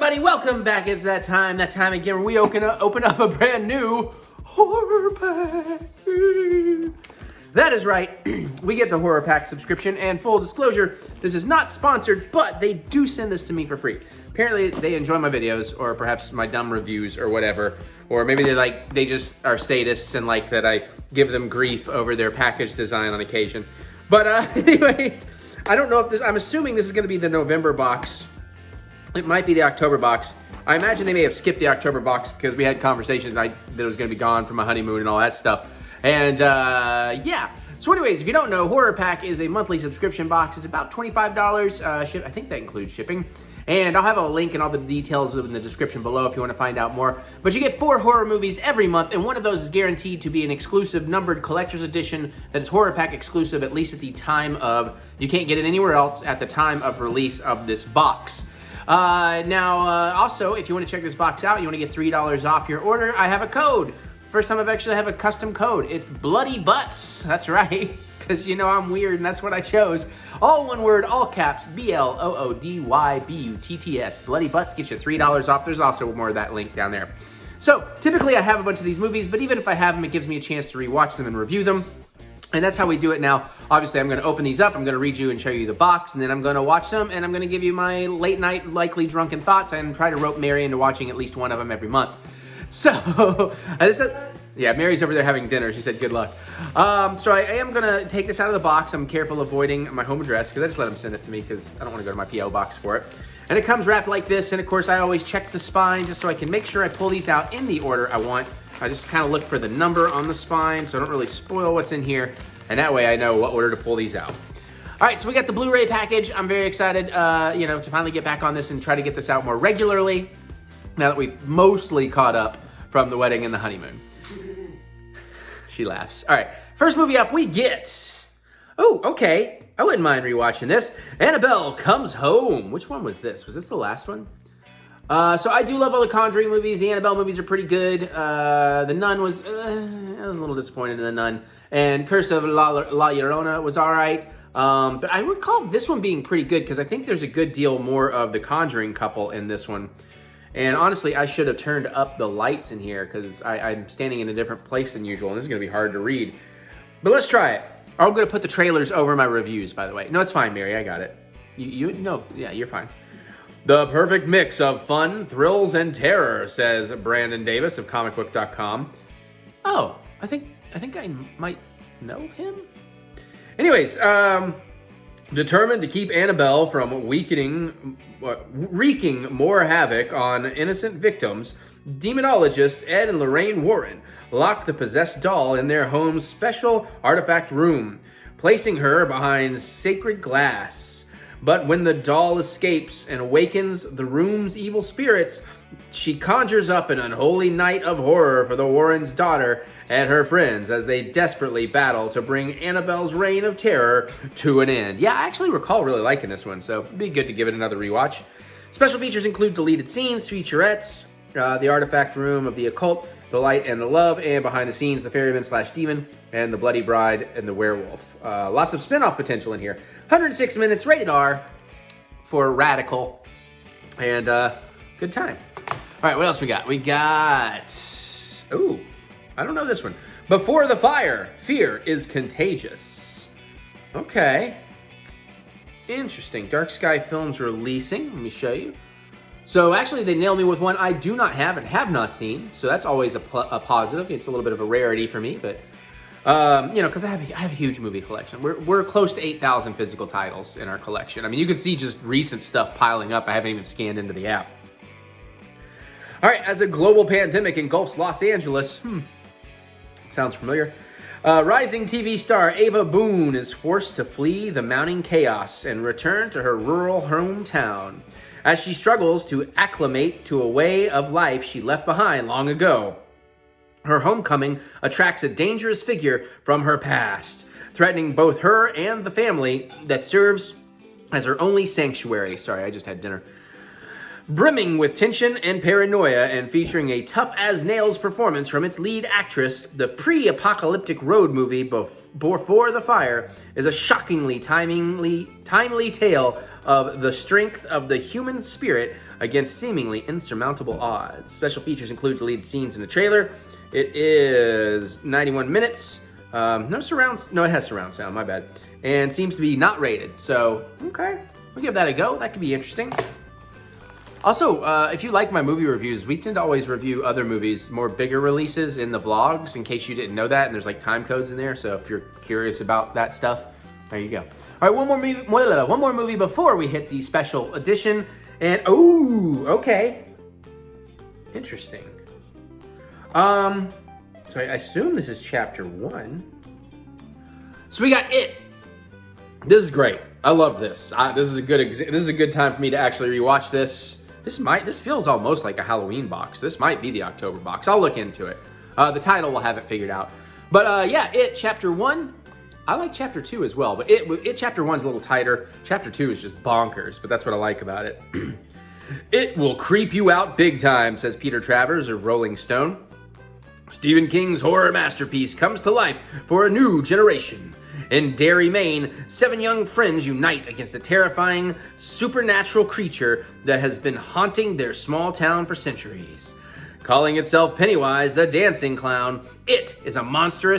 everybody, welcome back. It's that time again where we open up a brand new horror pack. That is right, we get the horror pack subscription, and full disclosure, this is not sponsored, but they do send this to me for free. Apparently they enjoy my videos, or perhaps my dumb reviews or whatever, or maybe they just are sadists and like that I give them grief over their package design on occasion. But anyways, I don't know if this, I'm assuming this is gonna be the November box. It might be the October box. I imagine they may have skipped the October box because we had conversations that it was gonna be gone from my honeymoon and all that stuff. And yeah, so anyways, if you don't know, Horror Pack is a monthly subscription box. It's about $25. I think that includes shipping. And I'll have a link and all the details in the description below if you want to find out more. But you get 4 horror movies every month, and one of those is guaranteed to be an exclusive numbered collector's edition that is Horror Pack exclusive, at least at the time of, you can't get it anywhere else at the time of release of this box. Also, if you want to check this box out, you want to get $3 off your order, I have a code. First time I've actually have a custom code. It's Bloody Butts. That's right, because you know I'm weird and that's what I chose. All one word, all caps, BLOODYBUTTS. Bloody Butts gets you $3 off. There's also more of that link down there. So typically I have a bunch of these movies, but even if I have them, it gives me a chance to rewatch them and review them. And that's how we do it now. Obviously, I'm going to open these up, I'm going to read you and show you the box, and then I'm going to watch them, and I'm going to give you my late night, likely drunken thoughts, and try to rope Mary into watching at least one of them every month. So, yeah, Mary's over there having dinner. She said, good luck. So I am going to take this out of the box. I'm careful avoiding my home address, because I just let them send it to me, because I don't want to go to my P.O. box for it. And it comes wrapped like this, and of course, I always check the spine, just so I can make sure I pull these out in the order I want. I just kind of look for the number on the spine, so I don't really spoil what's in here. And that way I know what order to pull these out. All right, so we got the Blu Ray package. I'm very excited, to finally get back on this and try to get this out more regularly now that we've mostly caught up from the wedding and the honeymoon. She laughs. All right, first movie up we get, oh, okay. I wouldn't mind rewatching this. Annabelle Comes Home. Which one was this? Was this the last one? So I do love all the Conjuring movies. The Annabelle movies are pretty good. The Nun was, I was a little disappointed in The Nun. And Curse of La Llorona was all right. But I recall this one being pretty good because I think there's a good deal more of the Conjuring couple in this one. And honestly, I should have turned up the lights in here because I'm standing in a different place than usual, and this is going to be hard to read. But let's try it. I'm going to put the trailers over my reviews, by the way. No, it's fine, Mary. I got it. No, yeah, you're fine. The perfect mix of fun, thrills, and terror, says Brandon Davis of comicbook.com. Oh, I think I might know him. Anyways, determined to keep Annabelle from wreaking more havoc on innocent victims, demonologists Ed and Lorraine Warren lock the possessed doll in their home's special artifact room, placing her behind sacred glass. But when the doll escapes and awakens the room's evil spirits, she conjures up an unholy night of horror for the Warrens' daughter and her friends as they desperately battle to bring Annabelle's reign of terror to an end. Yeah, I actually recall really liking this one, so it'd be good to give it another rewatch. Special features include deleted scenes, featurettes, the artifact room of the occult, the light and the love, and behind the scenes, the ferryman/demon, and the bloody bride and the werewolf. Lots of spin-off potential in here. 106 minutes, rated R for radical, and good time. All right, what else we got? We got, ooh, I don't know this one. Before the Fire, Fear is Contagious. Okay. Interesting. Dark Sky Films releasing. Let me show you. So actually, they nailed me with one I do not have and have not seen. So that's always a positive. It's a little bit of a rarity for me, but because I have a huge movie collection. We're close to 8,000 physical titles in our collection. I mean, you can see just recent stuff piling up. I haven't even scanned into the app. All right, as a global pandemic engulfs Los Angeles, sounds familiar. Rising TV star Ava Boone is forced to flee the mounting chaos and return to her rural hometown as she struggles to acclimate to a way of life she left behind long ago. Her homecoming attracts a dangerous figure from her past, threatening both her and the family that serves as her only sanctuary. Sorry, I just had dinner. Brimming with tension and paranoia and featuring a tough-as-nails performance from its lead actress, the pre-apocalyptic road movie Before the Fire is a shockingly timely tale of the strength of the human spirit against seemingly insurmountable odds. Special features include deleted scenes in the trailer. It is 91 minutes. No surround. No, it has surround sound. My bad. And seems to be not rated. So, okay. We'll give that a go. That could be interesting. Also, if you like my movie reviews, we tend to always review other movies, more bigger releases in the vlogs, in case you didn't know that, and there's like time codes in there, so if you're curious about that stuff, there you go. All right, one more movie before we hit the special edition, and, oh, okay. Interesting. So I assume this is chapter 1. So we got It. This is great. I love this. This is a good time for me to actually rewatch this. This feels almost like a Halloween box. This might be the October box. I'll look into it. The title will have it figured out. But yeah, It Chapter 1. I like Chapter 2 as well, but It Chapter 1 is a little tighter. Chapter 2 is just bonkers, but that's what I like about it. It will creep you out big time, says Peter Travers of Rolling Stone. Stephen King's horror masterpiece comes to life for a new generation. In Derry, Maine, 7 young friends unite against a terrifying supernatural creature that has been haunting their small town for centuries. Calling itself Pennywise the Dancing Clown, it is a monster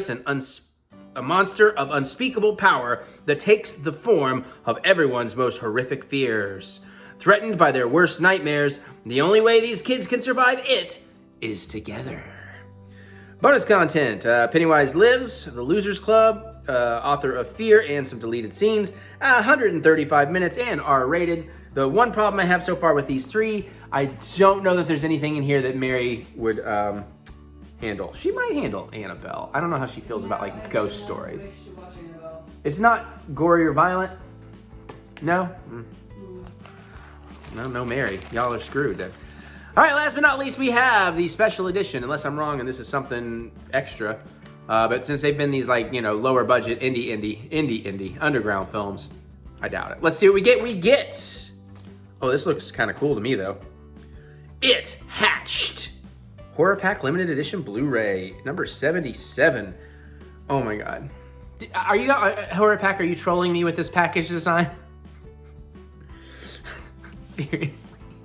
of unspeakable power that takes the form of everyone's most horrific fears. Threatened by their worst nightmares, the only way these kids can survive it is together. Bonus content, Pennywise Lives, The Losers Club, author of Fear, and some deleted scenes, 135 minutes, and R-rated. The one problem I have so far with these 3, I don't know that there's anything in here that Mary would handle. She might handle Annabelle. I don't know how she feels about like ghost stories. It's not gory or violent? No? No Mary. Y'all are screwed then. All right, last but not least, we have the special edition, unless I'm wrong and this is something extra. But since they've been these like, lower budget indie underground films, I doubt it. Let's see what we get. We get, oh, this looks kind of cool to me though. It Hatched. Horror Pack Limited Edition Blu Ray, number 77. Oh my God. Are you, Horror Pack, are you trolling me with this package design? Seriously.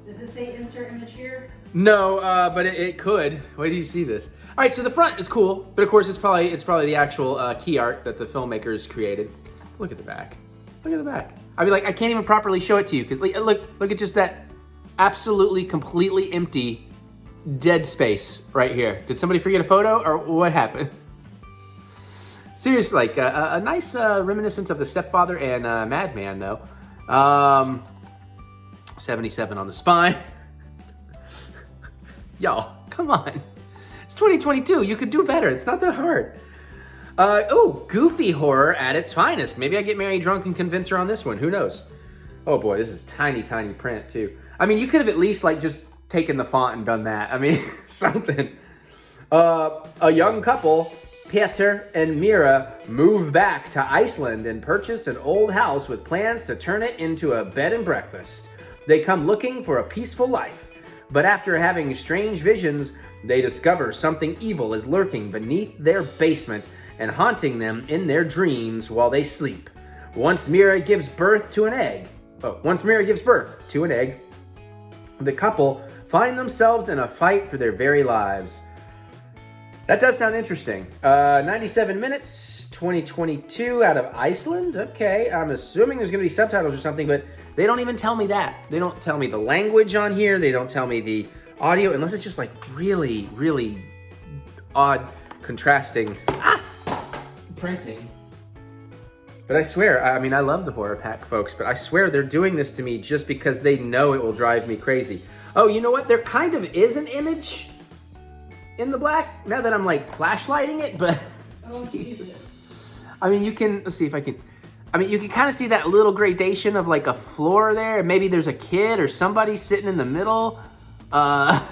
Does it say insert immature? No, but it could. Wait till you see this. All right, so the front is cool, but of course it's probably the actual key art that the filmmakers created. Look at the back. Look at the back. I mean, like, I can't even properly show it to you because look at just that absolutely completely empty dead space right here. Did somebody forget a photo or what happened? Seriously, like a nice reminiscence of The Stepfather and Madman though. 77 on the spine. Y'all, come on. It's 2022. You could do better. It's not that hard. Oh, goofy horror at its finest. Maybe I get Mary drunk and convince her on this one. Who knows? Oh boy, this is tiny, tiny print too. I mean, you could have at least like just taken the font and done that. I mean, something. A young couple, Peter and Mira, move back to Iceland and purchase an old house with plans to turn it into a bed and breakfast. They come looking for a peaceful life, but after having strange visions, they discover something evil is lurking beneath their basement and haunting them in their dreams while they sleep. Once Mira gives birth to an egg, the couple find themselves in a fight for their very lives. That does sound interesting. 97 minutes, 2022, out of Iceland. Okay, I'm assuming there's going to be subtitles or something, but they don't even tell me that. They don't tell me the language on here. They don't tell me the audio, unless it's just like really, really odd, contrasting printing. But I swear, I mean, I love the Horror Pack folks, but I swear they're doing this to me just because they know it will drive me crazy. Oh, you know what? There kind of is an image in the black, now that I'm like flashlighting it, but oh, Jesus. I mean, you can, let's see if I can, I mean, you can kind of see that little gradation of like a floor there. Maybe there's a kid or somebody sitting in the middle. Wow.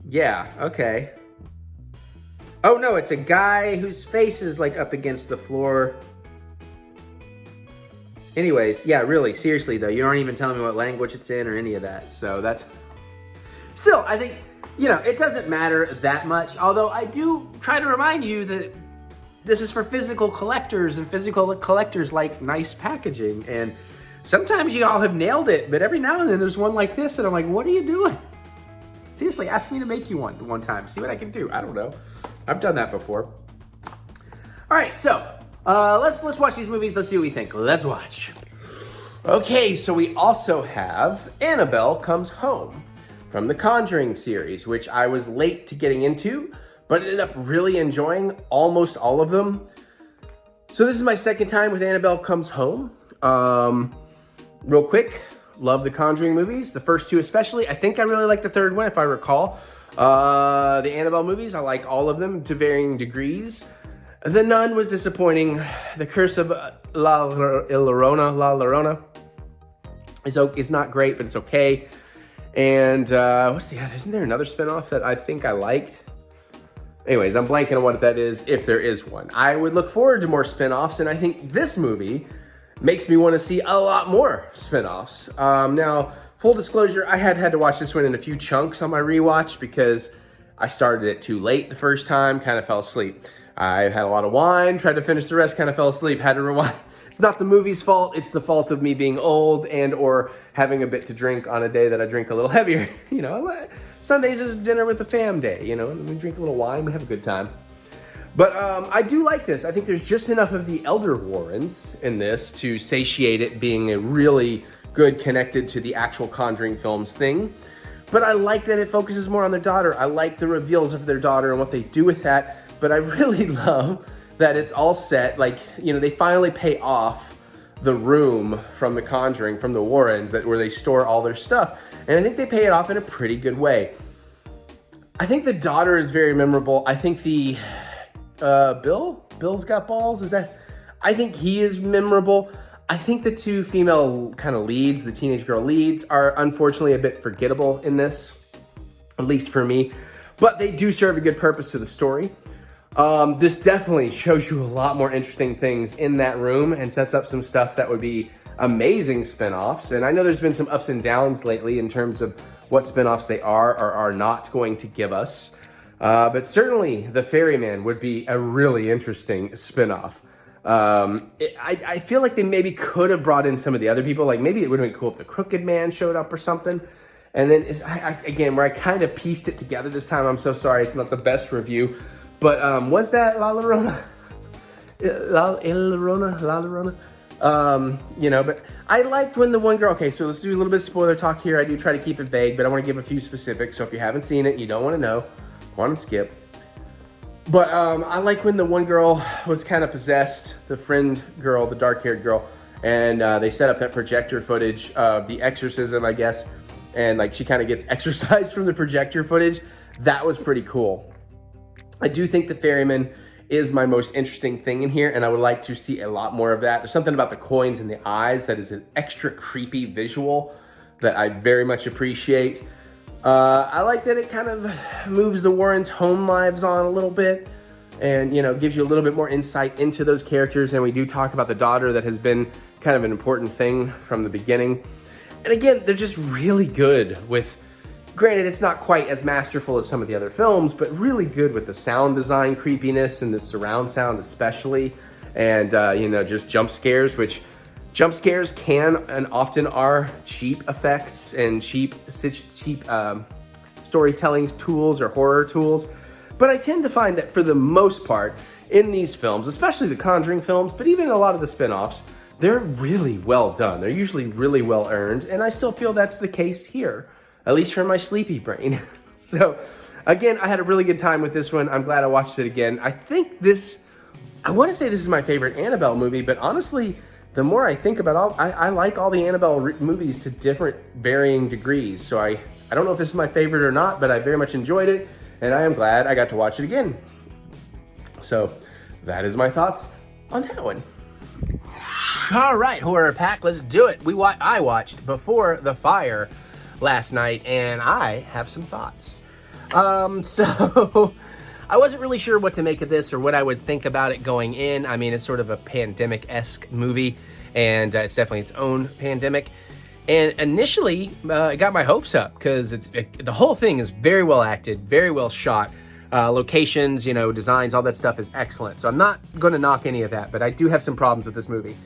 Yeah, okay. Oh no, it's a guy whose face is like up against the floor. Anyways, yeah, really, seriously though, you aren't even telling me what language it's in or any of that. So that's, still, I think, you know, it doesn't matter that much. Although I do try to remind you that this is for physical collectors, and physical collectors like nice packaging. And sometimes you all have nailed it, but every now and then there's one like this and I'm like, what are you doing? Seriously, ask me to make you one time. See what I can do. I don't know. I've done that before. All right, so let's watch these movies. Let's see what we think. Let's watch. Okay, so we also have Annabelle Comes Home from the Conjuring series, which I was late to getting into, but ended up really enjoying almost all of them. So this is my second time with Annabelle Comes Home. Real quick, love the Conjuring movies, the first two especially. I think I really like the third one, if I recall. The Annabelle movies, I like all of them to varying degrees. The Nun was disappointing. The Curse of La Llorona is not great, but it's okay. And isn't there another spinoff that I think I liked? Anyways, I'm blanking on what that is, if there is one. I would look forward to more spinoffs, and I think this movie makes me want to see a lot more spinoffs. Now, full disclosure, I had to watch this one in a few chunks on my rewatch because I started it too late the first time, kind of fell asleep. I had a lot of wine, tried to finish the rest, kind of fell asleep, had to rewind. It's not the movie's fault, it's the fault of me being old and or having a bit to drink on a day that I drink a little heavier. You know, Sundays is dinner with the fam day, you know, we drink a little wine, we have a good time. But I do like this. I think there's just enough of the Elder Warrens in this to satiate it being a really good connected to the actual Conjuring films thing. But I like that it focuses more on their daughter. I like the reveals of their daughter and what they do with that. But I really love that it's all set, like, you know, they finally pay off the room from the Conjuring, from the Warrens, where they store all their stuff. And I think they pay it off in a pretty good way. I think the daughter is very memorable. I think the Bill's Got Balls, I think he is memorable. I think the two female kind of leads, the teenage girl leads, are unfortunately a bit forgettable in this, at least for me. But they do serve a good purpose to the story. This definitely shows you a lot more interesting things in that room and sets up some stuff that would be amazing spinoffs. And I know there's been some ups and downs lately in terms of what spinoffs they are or are not going to give us. But certainly The Ferryman would be a really interesting spinoff. I feel like they maybe could have brought in some of the other people. Like maybe it would have been cool if the Crooked Man showed up or something. And then again, where I kind of pieced it together this time, I'm so sorry, it's not the best review. But was that La Llorona? La Llorona? You know, but I liked when the one girl, okay, so let's do a little bit of spoiler talk here. I do try to keep it vague, but I want to give a few specifics. So if you haven't seen it, you don't want to know, go on and skip. But I like when the one girl was kind of possessed, the friend girl, the dark-haired girl, and they set up that projector footage of the exorcism, I guess, and like she kind of gets exorcised from the projector footage. That was pretty cool. I do think the Ferryman is my most interesting thing in here, and I would like to see a lot more of that. There's something about the coins in the eyes that is an extra creepy visual that I very much appreciate. I like that it kind of moves the Warrens' home lives on a little bit and, you know, gives you a little bit more insight into those characters. And we do talk about the daughter that has been kind of an important thing from the beginning. And again, they're just really good with, granted, it's not quite as masterful as some of the other films, but really good with the sound design creepiness and the surround sound especially. And, you know, just jump scares, which jump scares can and often are cheap effects and cheap storytelling tools or horror tools. But I tend to find that for the most part in these films, especially the Conjuring films, but even a lot of the spin-offs, they're really well done. They're usually really well earned. And I still feel that's the case here, at least for my sleepy brain. So again, I had a really good time with this one. I'm glad I watched it again. I want to say this is my favorite Annabelle movie, but honestly, the more I think about I like all the Annabelle movies to different varying degrees. So I don't know if this is my favorite or not, but I very much enjoyed it, and I am glad I got to watch it again. So that is my thoughts on that one. All right, Horror Pack, let's do it. I watched Before the Fire last night, and I have some thoughts. So I wasn't really sure what to make of this or what I would think about it going in. I mean, it's sort of a pandemic-esque movie. and it's definitely its own pandemic. And initially, it got my hopes up because the whole thing is very well acted, very well shot. Locations, designs, all that stuff is excellent. So I'm not going to knock any of that, but I do have some problems with this movie.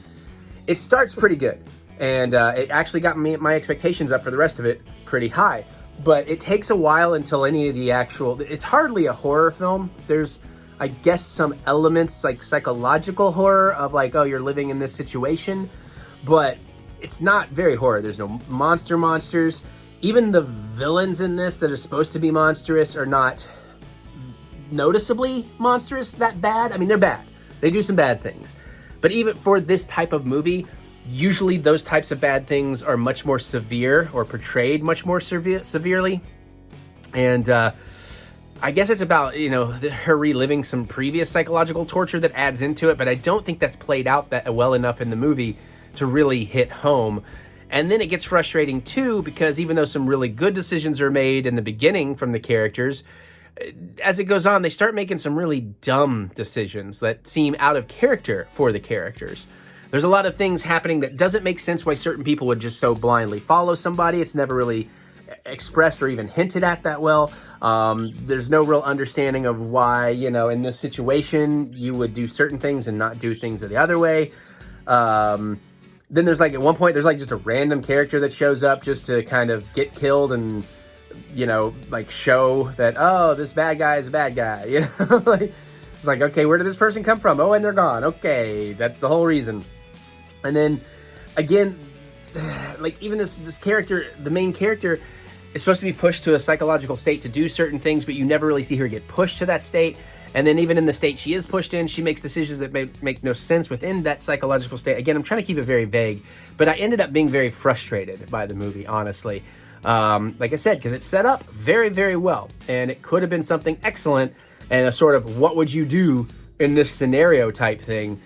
It starts pretty good, and it actually got my expectations up for the rest of it pretty high. But it takes a while until any of the it's hardly a horror film. There's, I guess, some elements like psychological horror of like, oh, you're living in this situation, but it's not very horror. There's no monsters. Even the villains in this that are supposed to be monstrous are not noticeably monstrous that bad. I mean, they're bad. They do some bad things. But even for this type of movie, usually those types of bad things are much more severe or portrayed much more severely. And I guess it's about, her reliving some previous psychological torture that adds into it, but I don't think that's played out that well enough in the movie to really hit home. And then it gets frustrating too, because even though some really good decisions are made in the beginning from the characters, as it goes on, they start making some really dumb decisions that seem out of character for the characters. There's a lot of things happening that doesn't make sense why certain people would just so blindly follow somebody. It's never really expressed or even hinted at that well. There's no real understanding of why, in this situation, you would do certain things and not do things the other way. Then there's at one point, there's just a random character that shows up just to kind of get killed and show that, oh, this bad guy is a bad guy, it's like, okay, where did this person come from? Oh, and they're gone. Okay, that's the whole reason. And then again, even this character, the main character, is supposed to be pushed to a psychological state to do certain things, but you never really see her get pushed to that state. And then even in the state she is pushed in, she makes decisions that make no sense within that psychological state. Again, I'm trying to keep it very vague, but I ended up being very frustrated by the movie, honestly. Like I said, because it's set up very, very well, and it could have been something excellent and a sort of what would you do in this scenario type thing.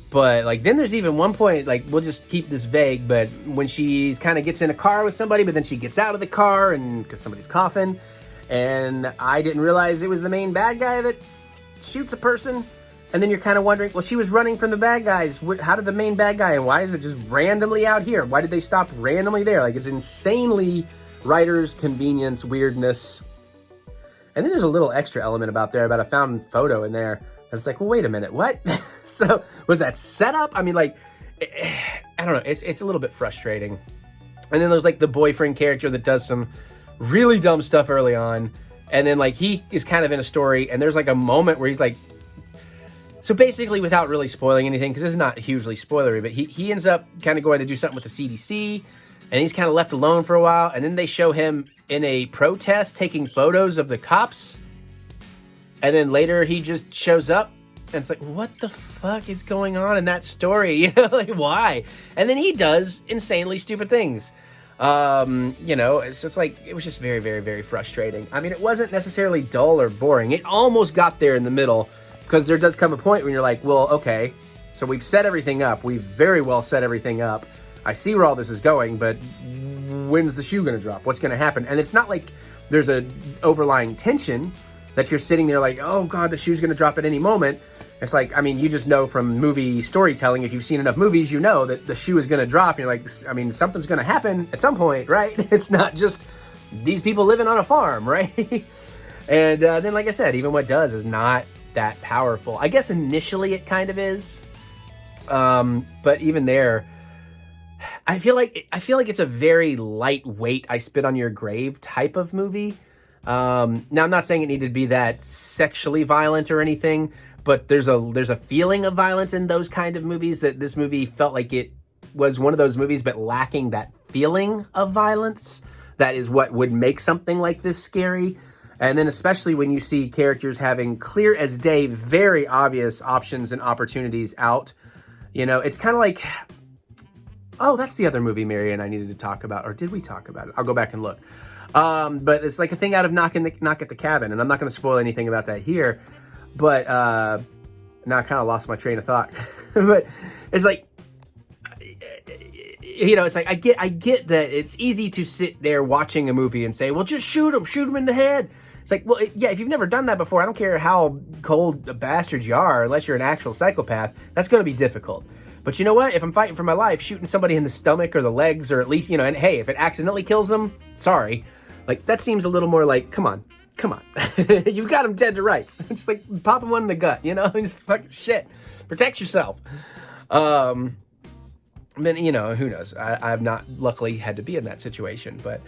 But then there's even one point, we'll just keep this vague, but when she's kind of gets in a car with somebody, but then she gets out of the car and because somebody's coughing, and I didn't realize it was the main bad guy that shoots a person. And then you're kind of wondering, well, she was running from the bad guys. How did the main bad guy, and why is it just randomly out here? Why did they stop randomly there? It's insanely writer's convenience, weirdness. And then there's a little extra element about a found photo in there. And it's well, wait a minute, what? So was that set up? I mean, I don't know. It's a little bit frustrating. And then there's the boyfriend character that does some really dumb stuff early on. And then he is kind of in a story, and there's a moment where he's so basically, without really spoiling anything, because this is not hugely spoilery, but he ends up kind of going to do something with the CDC, and he's kind of left alone for a while, and then they show him in a protest taking photos of the cops, and then later he just shows up, and it's what the fuck is going on in that story? Why? And then he does insanely stupid things. It's just it was just very, very, very frustrating. I mean, it wasn't necessarily dull or boring. It almost got there in the middle, because there does come a point when you're well, okay, so we've set everything up. We've very well set everything up. I see where all this is going, but when's the shoe going to drop? What's going to happen? And it's not there's an overlying tension that you're sitting there oh God, the shoe's going to drop at any moment. It's you just know from movie storytelling, if you've seen enough movies, you know that the shoe is going to drop. You're something's going to happen at some point, right? It's not just these people living on a farm, right? And then, like I said, even what does is not that powerful. I guess initially it kind of is, but even there, I feel like it's a very lightweight, I spit on your grave type of movie. Now I'm not saying it needed to be that sexually violent or anything, but there's a feeling of violence in those kind of movies that this movie felt like it was one of those movies, but lacking that feeling of violence. That is what would make something like this scary. And then especially when you see characters having clear as day, very obvious options and opportunities out, it's kind of oh, that's the other movie, Mary, and I needed to talk about, or did we talk about it? I'll go back and look. But it's a thing out of Knock at the Cabin, and I'm not going to spoil anything about that here, but now I kind of lost my train of thought. But it's it's I get that it's easy to sit there watching a movie and say, well, just shoot him in the head. It's well, yeah, if you've never done that before, I don't care how cold a bastard you are, unless you're an actual psychopath, that's going to be difficult. But you know what? If I'm fighting for my life, shooting somebody in the stomach or the legs, or at least, and hey, if it accidentally kills them, sorry. Like, that seems a little more like, come on. You've got them dead to rights. Just like popping one in the gut, just fucking shit. Protect yourself. Then, who knows? I've not luckily had to be in that situation, but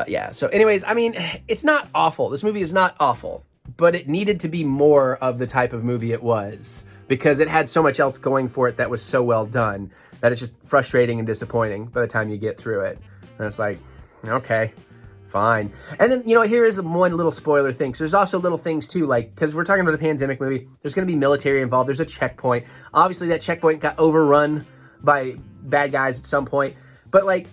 yeah. So anyways, I mean, it's not awful. This movie is not awful, but it needed to be more of the type of movie it was, because it had so much else going for it that was so well done that it's just frustrating and disappointing by the time you get through it. And it's like, okay, fine. And then, here is one little spoiler thing. So there's also little things too, like, because we're talking about a pandemic movie, there's going to be military involved. There's a checkpoint. Obviously that checkpoint got overrun by bad guys at some point, but like,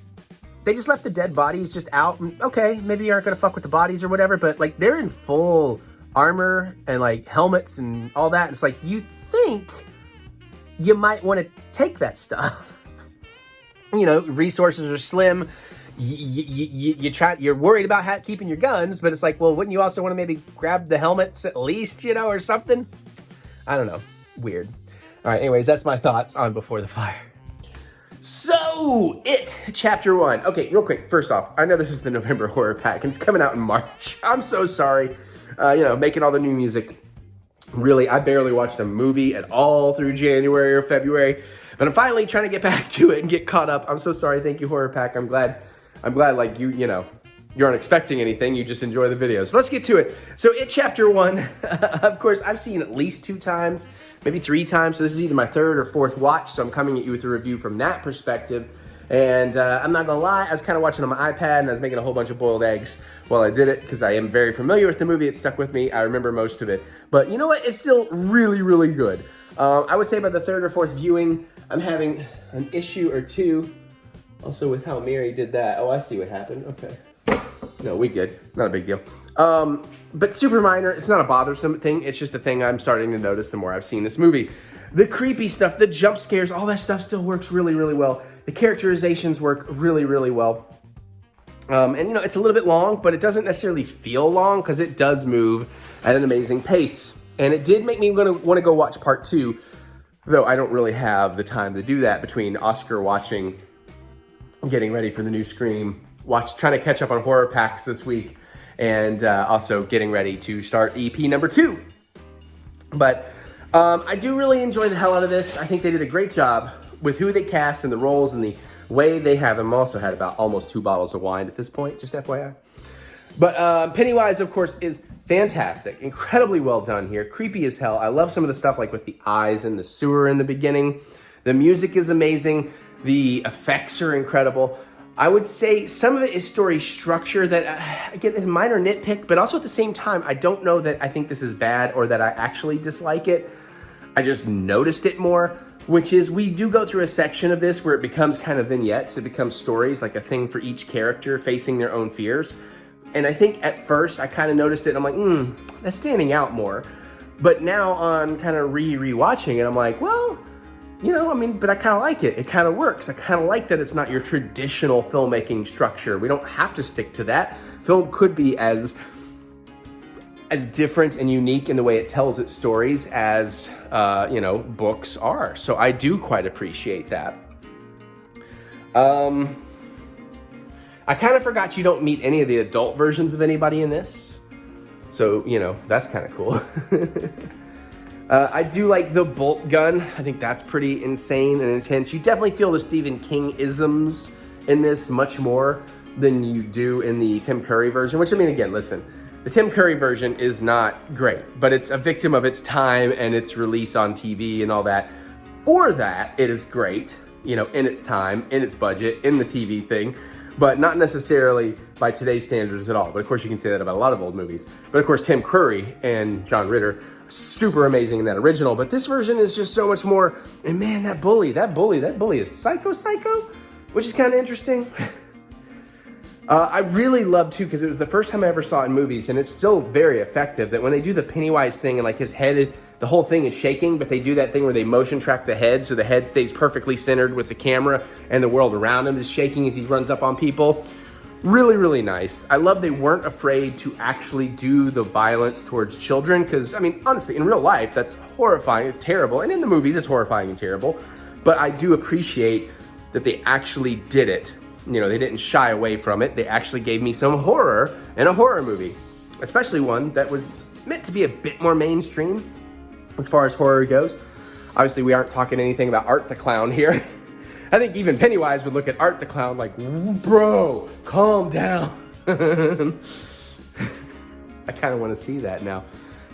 they just left the dead bodies just out. Okay, maybe you aren't going to fuck with the bodies or whatever, but like, they're in full armor and like helmets and all that. It's like, you think you might want to take that stuff. Resources are slim. You're worried about keeping your guns, but it's like, well, wouldn't you also want to maybe grab the helmets at least, or something? I don't know. Weird. All right, anyways, that's my thoughts on Before the Fire. So, It, Chapter 1. Okay, real quick, first off, I know this is the November horror pack, and it's coming out in March. I'm so sorry. Making all the new music. Really, I barely watched a movie at all through January or February, but I'm finally trying to get back to it and get caught up. I'm so sorry. Thank you, horror pack. I'm glad like you aren't expecting anything. You just enjoy the videos. So let's get to it. So It Chapter 1, of course, I've seen at least 2 times, maybe 3 times. So this is either my 3rd or 4th watch. So I'm coming at you with a review from that perspective. And I'm not gonna lie, I was kind of watching on my iPad and I was making a whole bunch of boiled eggs while I did it, because I am very familiar with the movie. It stuck with me. I remember most of it. But you know what? It's still really, really good. I would say by the 3rd or 4th viewing, I'm having an issue or 2. Also with how Mary did that. Oh, I see what happened. Okay. No, we good. Not a big deal. But super minor. It's not a bothersome thing. It's just a thing I'm starting to notice the more I've seen this movie. The creepy stuff, the jump scares, all that stuff still works really, really well. The characterizations work really, really well. And it's a little bit long, but it doesn't necessarily feel long because it does move at an amazing pace. And it did make me want to go watch part 2, though I don't really have the time to do that between Oscar watching, getting ready for the new Scream, trying to catch up on horror packs this week, and also getting ready to start EP number 2. But I do really enjoy the hell out of this. I think they did a great job with who they cast and the roles and the way they have them. Also had about almost 2 bottles of wine at this point, just FYI. But Pennywise, of course, is fantastic. Incredibly well done here. Creepy as hell. I love some of the stuff like with the eyes in the sewer in the beginning. The music is amazing. The effects are incredible. I would say some of it is story structure that, again, is minor nitpick, but also at the same time, I don't know that I think this is bad or that I actually dislike it. I just noticed it more, which is we do go through a section of this where it becomes kind of vignettes. It becomes stories, like a thing for each character facing their own fears. And I think at first I kind of noticed it and I'm like, that's standing out more. But now on kind of rewatching it, I'm like, well, but I kind of like it. It kind of works. I kind of like that it's not your traditional filmmaking structure. We don't have to stick to that. Film could be as different and unique in the way it tells its stories as, books are. So I do quite appreciate that. I kind of forgot you don't meet any of the adult versions of anybody in this. So, that's kind of cool. I do like the bolt gun. I think that's pretty insane and intense. You definitely feel the Stephen King isms in this much more than you do in the Tim Curry version, which, again, listen, the Tim Curry version is not great, but it's a victim of its time and its release on TV and all that. For that, it is great, in its time, in its budget, in the TV thing, but not necessarily by today's standards at all. But of course, you can say that about a lot of old movies. But of course, Tim Curry and John Ritter, super amazing in that original, but this version is just so much more. And man, that bully is psycho, which is kind of interesting. I really love too, because it was the first time I ever saw it in movies, and it's still very effective, that when they do the Pennywise thing and like his head, the whole thing is shaking, but they do that thing where they motion track the head so the head stays perfectly centered with the camera and the world around him is shaking as he runs up on people. Really, really nice. I love they weren't afraid to actually do the violence towards children, because, honestly, in real life, that's horrifying. It's terrible. And in the movies, it's horrifying and terrible. But I do appreciate that they actually did it. You know, they didn't shy away from it. They actually gave me some horror in a horror movie, especially one that was meant to be a bit more mainstream as far as horror goes. Obviously, we aren't talking anything about Art the Clown here. I think even Pennywise would look at Art the Clown like, bro, calm down. I kind of want to see that now.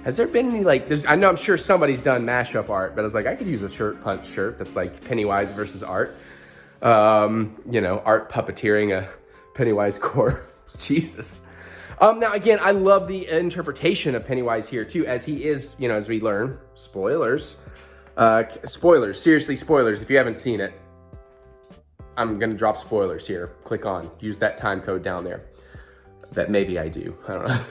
Has there been any, like, I'm sure somebody's done mashup art, but I was like, I could use a shirt punch shirt that's like Pennywise versus Art. You know, Art puppeteering a Pennywise corpse. Jesus. Now, again, I love the interpretation of Pennywise here, too, as he is, you know, as we learn, spoilers. Spoilers, seriously, spoilers. If you haven't seen it, I'm going to drop spoilers here. Click on, use that time code down there. That maybe I do, I don't know.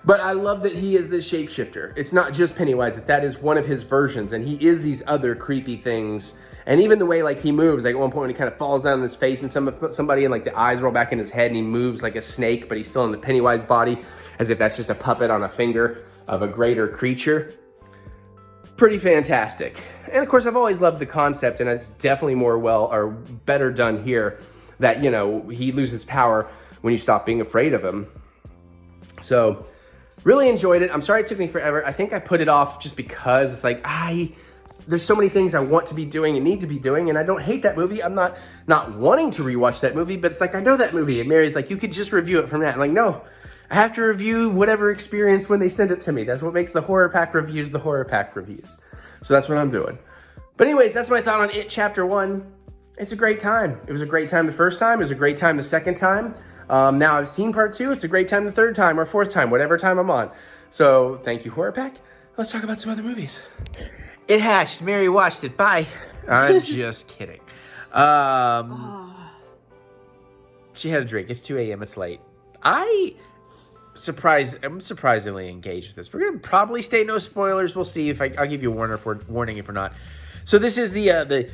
But I love that he is the shapeshifter. It's not just Pennywise, that is one of his versions, and he is these other creepy things. And even the way, like, he moves, like, at one point when he kind of falls down on his face and somebody, and, like, the eyes roll back in his head, and he moves like a snake, but he's still in the Pennywise body, as if that's just a puppet on a finger of a greater creature. Pretty fantastic. And, of course, I've always loved the concept, and it's definitely better done here, that, you know, he loses power when you stop being afraid of him. So, really enjoyed it. I'm sorry it took me forever. I think I put it off just because it's like, there's so many things I want to be doing and need to be doing, and I don't hate that movie. I'm not wanting to rewatch that movie, but it's like, I know that movie. And Mary's like, you could just review it from that. I'm like, no, I have to review whatever experience when they send it to me. That's what makes the Horror Pack reviews the Horror Pack reviews. So that's what I'm doing. But anyways, that's my thought on It Chapter 1. It's a great time. It was a great time the first time. It was a great time the second time. Now I've seen part 2. It's a great time the third time or fourth time, whatever time I'm on. So thank you, Horror Pack. Let's talk about some other movies. It hashed. Mary watched it. Bye. I'm just kidding. She had a drink. It's 2 a.m. It's late. I'm surprisingly engaged with this. We're going to probably stay no spoilers. We'll see if I'll give you a warning if we're not. So this is the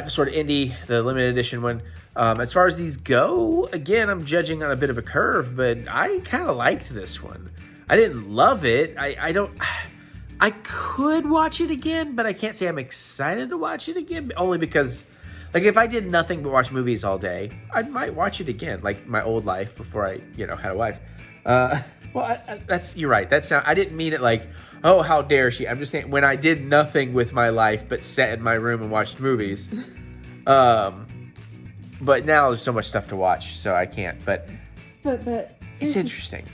sort of indie, the limited edition one. As far as these go, again, I'm judging on a bit of a curve, but I kind of liked this one. I didn't love it. I could watch it again, but I can't say I'm excited to watch it again, only because, like, if I did nothing but watch movies all day, I might watch it again, like my old life before I, had a wife. You're right. I didn't mean it like, oh, how dare she. I'm just saying when I did nothing with my life but sat in my room and watched movies. But now there's so much stuff to watch, so I can't. But it's interesting.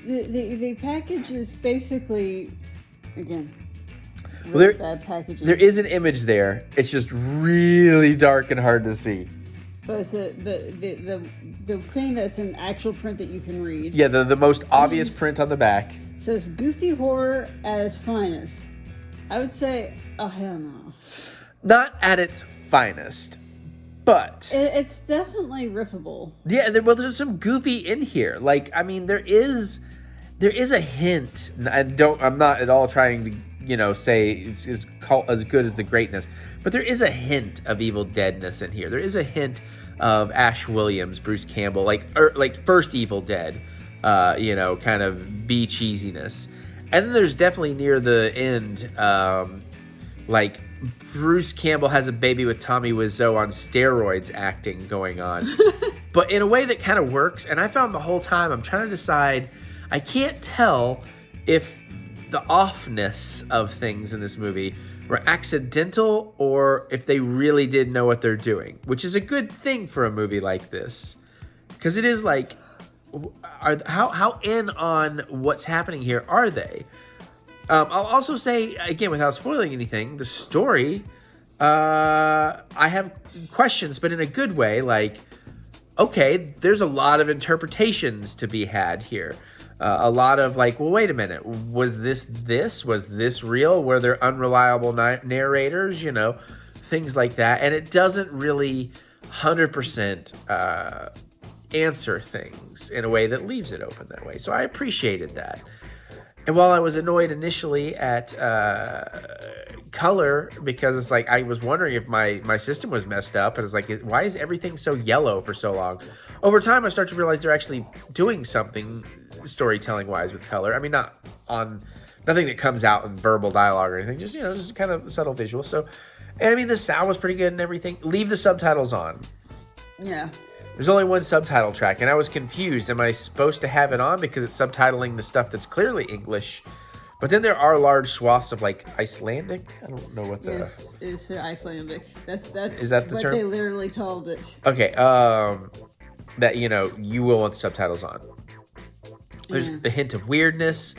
The package is basically, again, bad packaging. There is an image there. It's just really dark and hard to see. But it's the thing that's an actual print that you can read. Yeah, the most obvious print on the back. Says goofy horror at its finest. I would say, oh, hell no. Not at its finest, but it's definitely riffable. Yeah, there's some goofy in here. Like, I mean, there is a hint. I'm not at all trying to, say it's as good as The Greatness, but there is a hint of Evil Deadness in here. There is a hint of Ash Williams, Bruce Campbell, like first Evil Dead, kind of B cheesiness. And then there's definitely near the end, like Bruce Campbell has a baby with Tommy Wiseau on steroids acting going on, but in a way that kind of works. And I found the whole time I'm trying to decide, I can't tell if the offness of things in this movie were accidental or if they really did know what they're doing, which is a good thing for a movie like this, because it is like, how in on what's happening here are they? I'll also say, again, without spoiling anything, the story, I have questions, but in a good way. Like, okay, there's a lot of interpretations to be had here. A lot of like, well, wait a minute, was this real? Were there unreliable narrators? Things like that. And it doesn't really 100% answer things in a way that leaves it open that way. So I appreciated that. And while I was annoyed initially at color, because it's like I was wondering if my system was messed up, and it's like, why is everything so yellow for so long? Over time, I start to realize they're actually doing something storytelling-wise with color. I mean, nothing that comes out in verbal dialogue or anything, just kind of subtle visual. So And I mean, the sound was pretty good and everything. Leave the subtitles on. Yeah. There's only one subtitle track, and I was confused. Am I supposed to have it on because it's subtitling the stuff that's clearly English? But then there are large swaths of like Icelandic. I don't know what the. Yes, it's Icelandic. That's Is that the what term? they literally told it. Okay. That you will want the subtitles on. There's a hint of weirdness,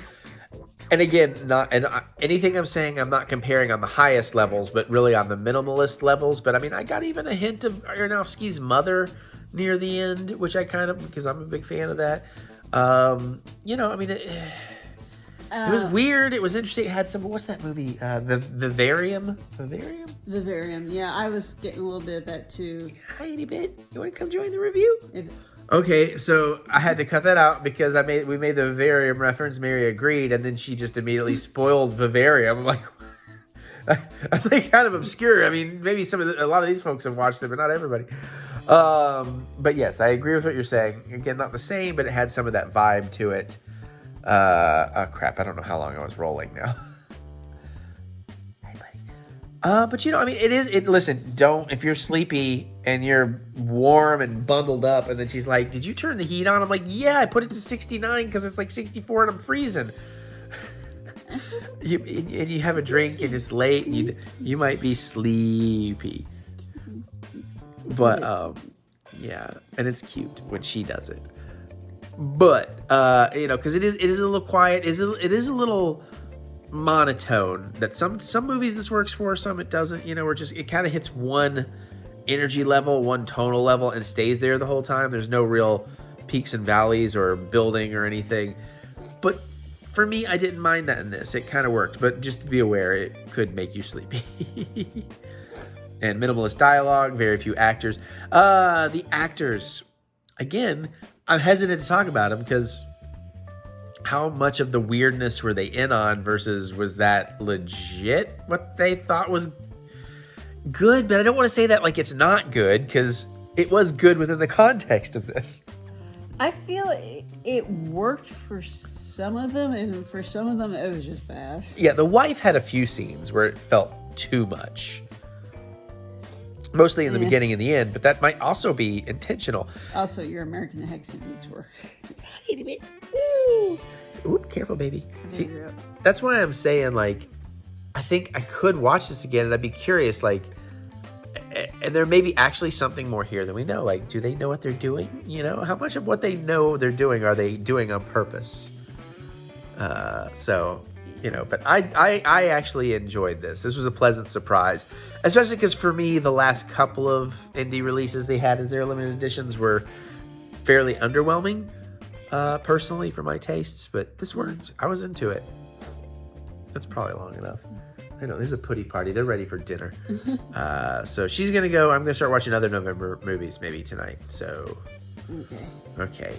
and again, anything I'm saying, I'm not comparing on the highest levels, but really on the minimalist levels. But I mean, I got even a hint of Aronofsky's mother near the end, which I kind of, because I'm a big fan of that. I mean, it was weird. It was interesting. It had some, what's that movie? Vivarium? Vivarium. Yeah, I was getting a little bit of that too. Hi, itty bit. You want to come join the review? If, Okay, so I had to cut that out because we made the Vivarium reference. Mary agreed, and then she just immediately spoiled Vivarium. I'm like, I think kind of obscure. I mean, maybe a lot of these folks have watched it, but not everybody. But yes, I agree with what you're saying. Again, not the same, but it had some of that vibe to it. Crap, I don't know how long I was rolling now. Hey, buddy. But I mean, listen, if you're sleepy and you're warm and bundled up, and then she's like, did you turn the heat on? I'm like, yeah, I put it to 69 because it's like 64 and I'm freezing. You have a drink and it's late and you might be sleepy. But, yeah, and it's cute when she does it. But, because it is a little quiet. It is a little monotone that some movies this works for, some it doesn't, where it kind of hits one energy level, one tonal level, and stays there the whole time. There's no real peaks and valleys or building or anything. But for me, I didn't mind that in this. It kind of worked, but just be aware it could make you sleepy. And minimalist dialogue, very few actors. The actors, again, I'm hesitant to talk about them because how much of the weirdness were they in on versus was that legit what they thought was good? But I don't want to say that like it's not good because it was good within the context of this. I feel it worked for some of them, and for some of them it was just bad. Yeah, the wife had a few scenes where it felt too much. Mostly in the beginning and the end, but that might also be intentional. Also, your American accent needs work. Oop, careful, baby. See, that's why I'm saying, like, I think I could watch this again, and I'd be curious, like, and there may be actually something more here than we know. Like, do they know what they're doing? How much of what they know they're doing are they doing on purpose? But I actually enjoyed this. This was a pleasant surprise, especially because for me, the last couple of indie releases they had as their limited editions were fairly underwhelming, personally, for my tastes. But this worked. I was into it. That's probably long enough. I know, there's a putty party. They're ready for dinner. So she's going to go. I'm going to start watching other November movies maybe tonight. So, okay.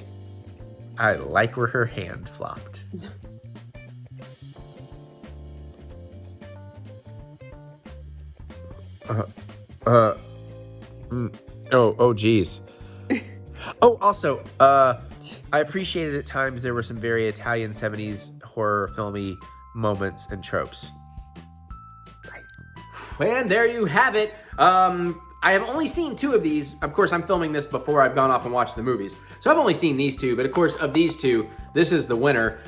I like where her hand flopped. Geez. Also, I appreciated at times there were some very Italian 70s horror filmy moments and tropes. And there you have it. I have only seen 2 of these. Of course, I'm filming this before I've gone off and watched the movies. So I've only seen these 2, but of course, of these 2, this is the winner.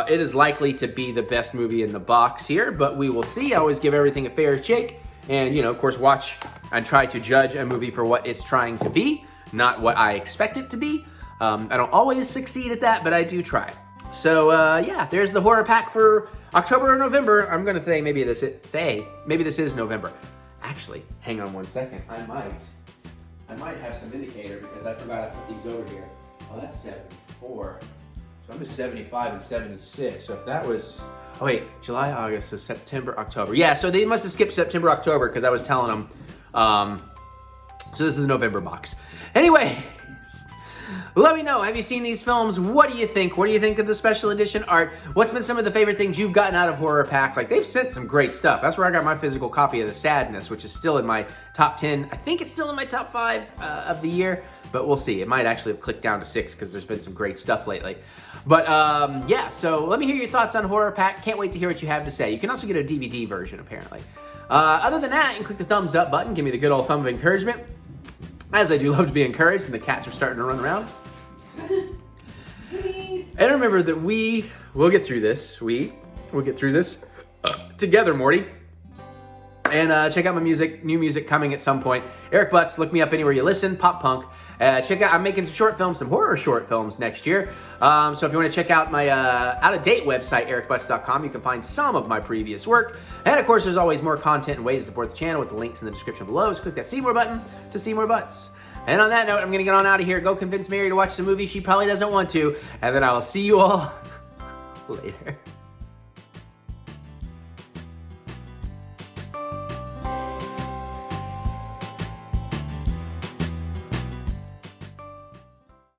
It is likely to be the best movie in the box here, but we will see. I always give everything a fair shake. And, of course, watch and try to judge a movie for what it's trying to be, not what I expect it to be. I don't always succeed at that, but I do try. So, yeah, there's the horror pack for October or November. I'm going to say maybe this is November. Actually, hang on one second. I might have some indicator because I forgot I put these over here. Oh, that's 74. So I'm just 75 and 76. So if that was... Oh, wait, July, August, so September, October. Yeah, so they must have skipped September, October because I was telling them. So this is the November box. Anyway, let me know. Have you seen these films? What do you think? What do you think of the special edition art? What's been some of the favorite things you've gotten out of Horror Pack? Like, they've sent some great stuff. That's where I got my physical copy of The Sadness, which is still in my top 10. I think it's still in my top 5 of the year, but we'll see. It might actually have clicked down to 6 because there's been some great stuff lately. But yeah, so let me hear your thoughts on Horror Pack. Can't wait to hear what you have to say. You can also get a DVD version, apparently. Other than that, you can click the thumbs up button, give me the good old thumb of encouragement, as I do love to be encouraged, and the cats are starting to run around. And remember that we will get through this. We will get through this together, Morty. And check out my new music coming at some point. Eric Butts, look me up anywhere you listen, pop punk. Check out, I'm making some short films, some horror short films next year. So if you want to check out my out-of-date website, TheEricButts.com, you can find some of my previous work. And of course, there's always more content and ways to support the channel with the links in the description below. So click that see more button to see more butts. And on that note, I'm going to get on out of here, go convince Mary to watch the movie she probably doesn't want to, and then I will see you all later.